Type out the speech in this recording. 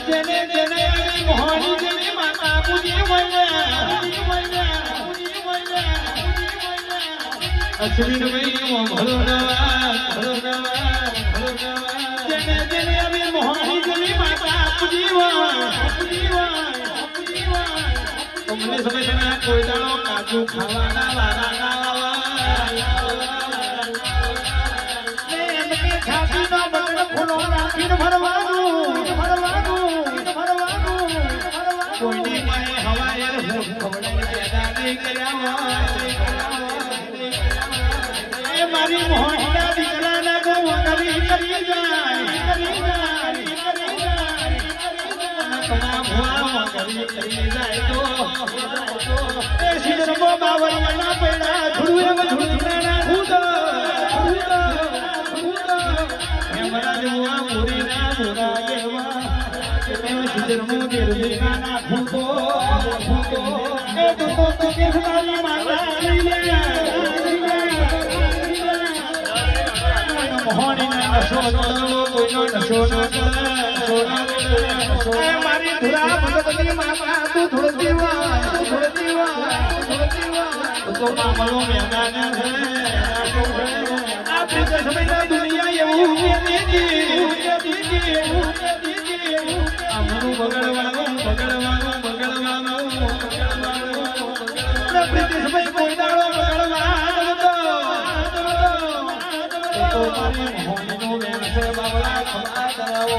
જેને જેને મોહની જેને માતા પૂજી હોય અશ્વિન મહિનો ભલો જેને જેને અમે મોહની જેને માતા પૂજી હોય તમને સમય કોઈ દાડો કાજુ ખાવાના વારા ગાવા કોઈને માએ હવાએ ખવડાવી પેદા નહીં કર્યા એ મારી મોહનના દીકરાના ગો કરી જાય તમામ ભુવા કરી જાય તો એ સિદ્ધરમો બાવળિયાના પેડા ધુડવે ધુડના ખુદ મારા દેવા મોરીના મોરા દેવા સિદ્ધરમો દેવના ખુદો એ તો કે તમારી માતા મોહનીના નશો કોઈનો નશો એ મારી ધુરા ભગવતી માતા તું ધુળતી વા તો મામલો મેદાન છે આ પ્રીત સમયના દુનિયા એવું આમનું બગડવાનું પ્રીતિ સમય કોઈ દાડો બગડવાનો તો મારી મોહનનો વેણ છે બાબલા ખબા કરાવો